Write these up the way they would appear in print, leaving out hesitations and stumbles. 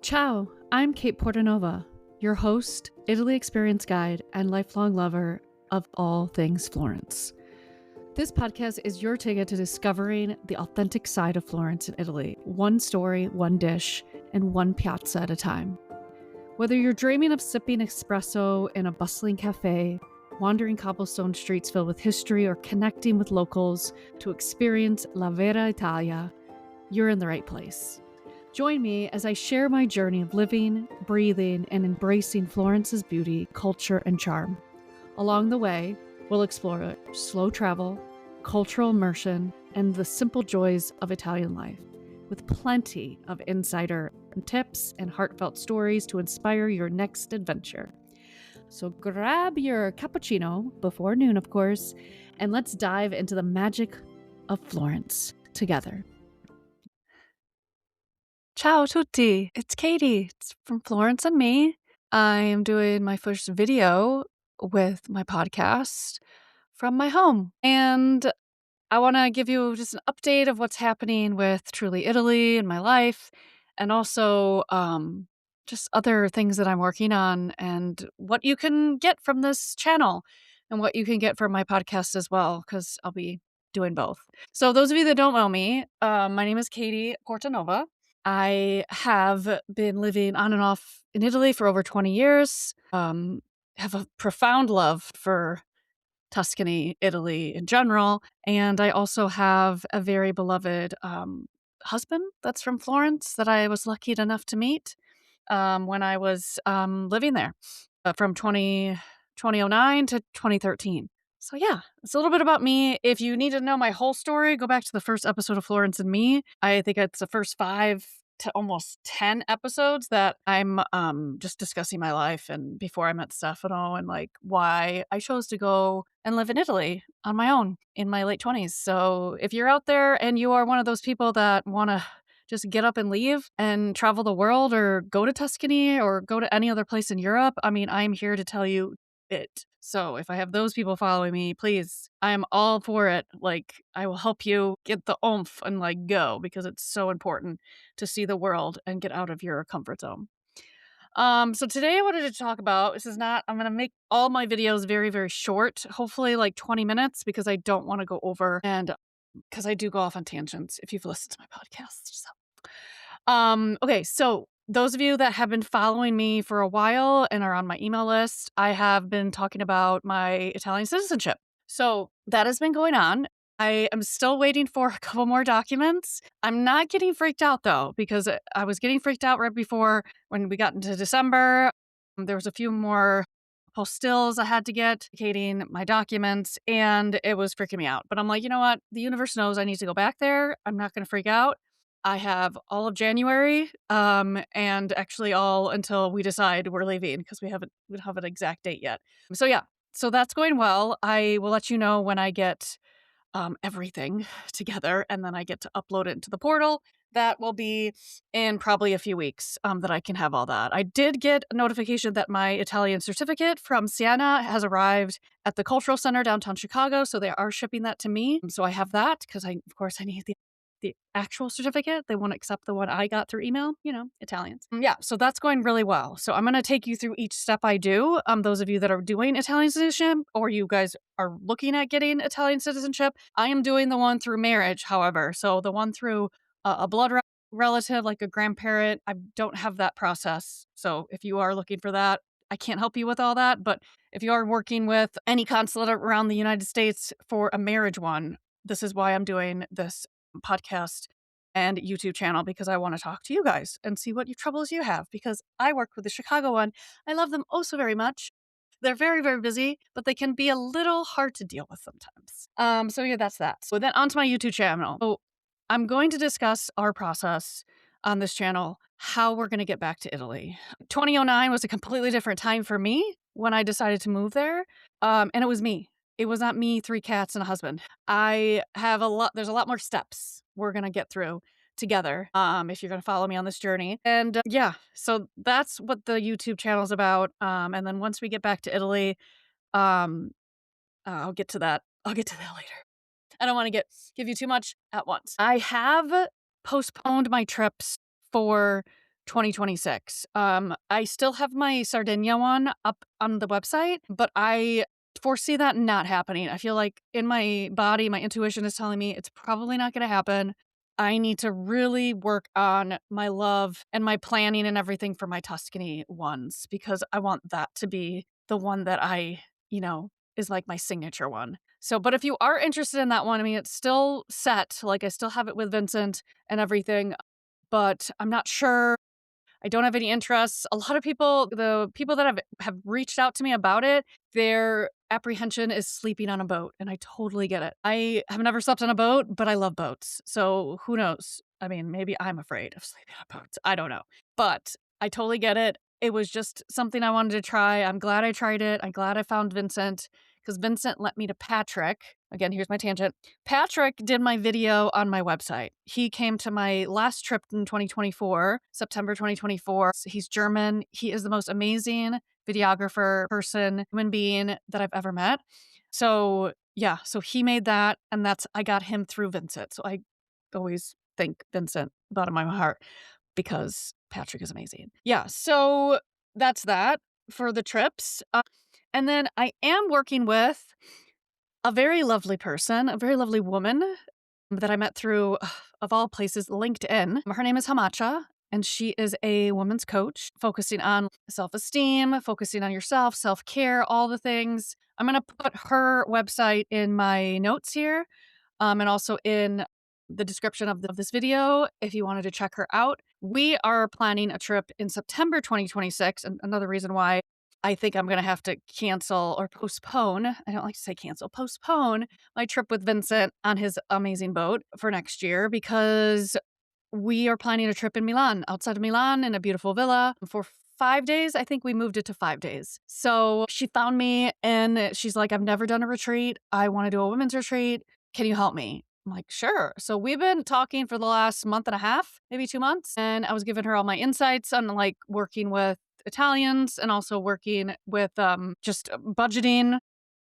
Ciao, I'm Kate Portanova, your host, Italy Experience Guide, and lifelong lover of all things Florence. This podcast is your ticket to discovering the authentic side of Florence in Italy, one story, one dish, and one piazza at a time. Whether you're dreaming of sipping espresso in a bustling cafe, wandering cobblestone streets filled with history, or connecting with locals to experience La Vera Italia, you're in the right place. Join me as I share my journey of living, breathing, and embracing Florence's beauty, culture, and charm. Along the way, we'll explore slow travel, cultural immersion, and the simple joys of Italian life, with plenty of insider tips and heartfelt stories to inspire your next adventure. So grab your cappuccino, before noon, of course, and let's dive into the magic of Florence together. Ciao tutti, it's Katie. It's from Florence and me. I am doing my first video with my podcast from my home. And I want to give you just an update of what's happening with Truly Italy in my life, and also just other things that I'm working on and what you can get from this channel and what you can get from my podcast as well, because I'll be doing both. So those of you that don't know me, my name is Katie Portanova. I have been living on and off in Italy for over 20 years. Have a profound love for Tuscany, Italy in general. And I also have a very beloved husband that's from Florence that I was lucky enough to meet when I was living there from 2009 to 2013. So yeah, it's a little bit about me. If you need to know my whole story, go back to the first episode of Florence and Me. I think it's the first 5 to almost 10 episodes that I'm just discussing my life and before I met Stefano and like why I chose to go and live in Italy on my own in my late 20s. So if you're out there and you are one of those people that want to just get up and leave and travel the world or go to Tuscany or go to any other place in Europe, I mean, I'm here to tell you it. So if I have those people following me, please, I'm all for it. Like, I will help you get the oomph and like go, because it's so important to see the world and get out of your comfort zone. So today I wanted to talk about, I'm going to make all my videos very, very short, hopefully like 20 minutes, because I don't want to go over, and because I do go off on tangents if you've listened to my podcast. Okay, so those of you that have been following me for a while and are on my email list, I have been talking about my Italian citizenship. So that has been going on. I am still waiting for a couple more documents. I'm not getting freaked out though, because I was getting freaked out right before when we got into December. There was a few more postilles I had to get indicating my documents, and it was freaking me out. But I'm like, you know what? The universe knows I need to go back there. I'm not going to freak out. I have all of January, and actually all until we decide we're leaving, because we don't have an exact date yet. So yeah, so that's going well. I will let you know when I get everything together, and then I get to upload it into the portal. That will be in probably a few weeks that I can have all that. I did get a notification that my Italian certificate from Siena has arrived at the Cultural Center downtown Chicago, so they are shipping that to me. So I have that because of course I need the actual certificate. They won't accept the one I got through email, Italians. Yeah, so that's going really well. So I'm going to take you through each step I do. Those of you that are doing Italian citizenship, or you guys are looking at getting Italian citizenship, I am doing the one through marriage, however. So the one through a blood relative, like a grandparent, I don't have that process. So if you are looking for that, I can't help you with all that. But if you are working with any consulate around the United States for a marriage one, this is why I'm doing this podcast and YouTube channel, because I want to talk to you guys and see what troubles you have, because I work with the Chicago one. I love them oh so very much. They're very, very busy, but they can be a little hard to deal with sometimes. So yeah, that's that. So then onto my YouTube channel. So I'm going to discuss our process on this channel, how we're going to get back to Italy. 2009 was a completely different time for me when I decided to move there. And it was me. It was not me, 3 cats, and a husband. There's a lot more steps we're going to get through together if you're going to follow me on this journey. And yeah, so that's what the YouTube channel is about. And then once we get back to Italy, I'll get to that. I'll get to that later. I don't want to give you too much at once. I have postponed my trips for 2026. I still have my Sardinia one up on the website, but I foresee that not happening. I feel like in my body, my intuition is telling me it's probably not going to happen. I need to really work on my love and my planning and everything for my Tuscany ones because I want that to be the one that you know, is like my signature one. So, but if you are interested in that one, I mean, it's still set. Like, I still have it with Vincent and everything, but I'm not sure. I don't have any interests. A lot of people, the people that have reached out to me about it, their apprehension is sleeping on a boat, and I totally get it. I have never slept on a boat, but I love boats. So who knows? I mean, maybe I'm afraid of sleeping on boats. I don't know. But I totally get it. It was just something I wanted to try. I'm glad I tried it. I'm glad I found Vincent because Vincent let me to Patrick. Again, here's my tangent. Patrick did my video on my website. He came to my last trip in 2024, September 2024. He's German. He is the most amazing videographer, person, human being that I've ever met. So, yeah, so he made that, and I got him through Vincent. So I always thank Vincent, bottom of my heart, because Patrick is amazing. Yeah, so that's that for the trips. And then I am working with a very lovely person, a very lovely woman that I met through, of all places, LinkedIn. Her name is Hamacha, and she is a woman's coach focusing on self esteem, focusing on yourself, self care, all the things. I'm going to put her website in my notes here and also in the description of this video if you wanted to check her out. We are planning a trip in September 2026, and another reason why I think I'm going to have to cancel or postpone. I don't like to say cancel, postpone my trip with Vincent on his amazing boat for next year because we are planning a trip in Milan, outside of Milan in a beautiful villa for 5 days. I think we moved it to 5 days. So she found me and she's like, I've never done a retreat. I want to do a women's retreat. Can you help me? I'm like, sure. So we've been talking for the last month and a half, maybe 2 months. And I was giving her all my insights on like working with Italians and also working with just budgeting,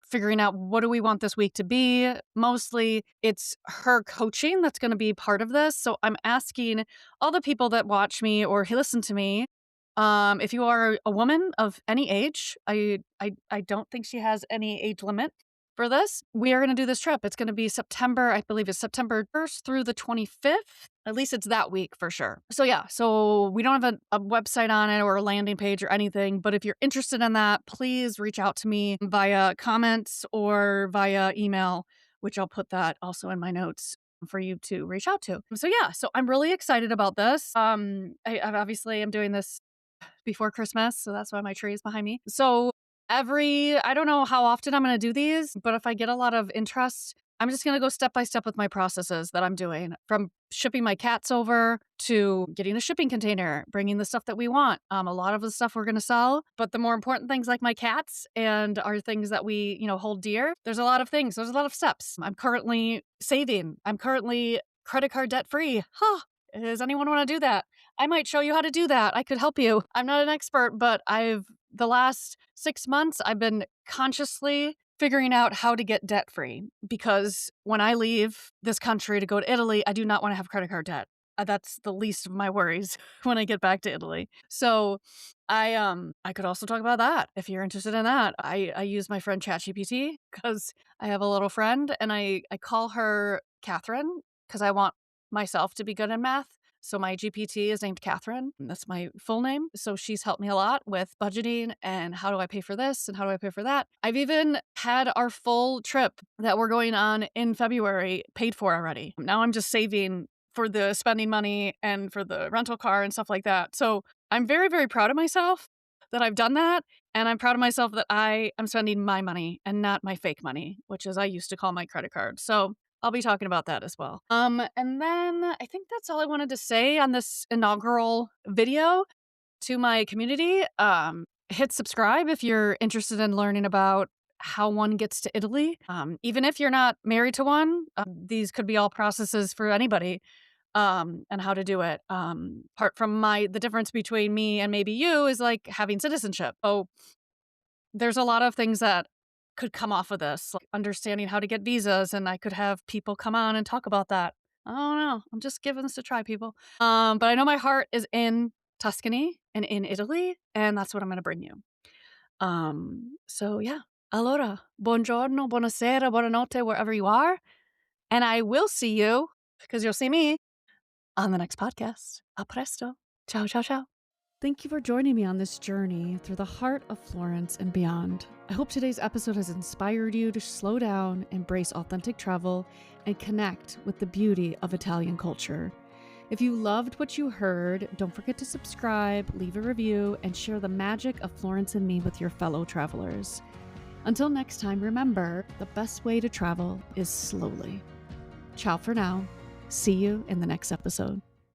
figuring out what do we want this week to be. Mostly it's her coaching that's going to be part of this. So I'm asking all the people that watch me or listen to me, if you are a woman of any age, I don't think she has any age limit for this. We are going to do this trip. It's going to be September, I believe it's September 1st through the 25th. At least it's that week for sure. So yeah, so we don't have a website on it or a landing page or anything, but if you're interested in that, please reach out to me via comments or via email, which I'll put that also in my notes for you to reach out to. So yeah, so I'm really excited about this. I obviously am doing this before Christmas, so that's why my tree is behind me. So I don't know how often I'm going to do these, but if I get a lot of interest, I'm just going to go step by step with my processes that I'm doing, from shipping my cats over to getting a shipping container, bringing the stuff that we want. A lot of the stuff we're going to sell, but the more important things like my cats and our things that we, hold dear, there's a lot of things. There's a lot of steps. I'm currently saving. I'm currently credit card debt free. Huh. Does anyone want to do that? I might show you how to do that. I could help you. I'm not an expert, but the last 6 months, I've been consciously figuring out how to get debt free because when I leave this country to go to Italy, I do not want to have credit card debt. That's the least of my worries when I get back to Italy. So I could also talk about that if you're interested in that. I use my friend ChatGPT because I have a little friend and I call her Catherine because I want myself to be good in math. So my GPT is named Catherine. That's my full name. So she's helped me a lot with budgeting and how do I pay for this and how do I pay for that. I've even had our full trip that we're going on in February paid for already. Now I'm just saving for the spending money and for the rental car and stuff like that. So I'm very, very proud of myself that I've done that. And I'm proud of myself that I am spending my money and not my fake money, which is I used to call my credit card. So I'll be talking about that as well. And then I think that's all I wanted to say on this inaugural video to my community. Hit subscribe if you're interested in learning about how one gets to Italy. Even if you're not married to one, these could be all processes for anybody. And how to do it. Apart from the difference between me and maybe you is like having citizenship. Oh, there's a lot of things that could come off of this, like understanding how to get visas, and I could have people come on and talk about that. I don't know. I'm just giving this a try, people. But I know my heart is in Tuscany and in Italy, and that's what I'm gonna bring you. So yeah. Allora, buongiorno, buonasera, buonanotte, wherever you are, and I will see you, because you'll see me, on the next podcast. A presto. Ciao, ciao, ciao. Thank you for joining me on this journey through the heart of Florence and beyond. I hope today's episode has inspired you to slow down, embrace authentic travel, and connect with the beauty of Italian culture. If you loved what you heard, don't forget to subscribe, leave a review, and share the magic of Florence and me with your fellow travelers. Until next time, remember, the best way to travel is slowly. Ciao for now. See you in the next episode.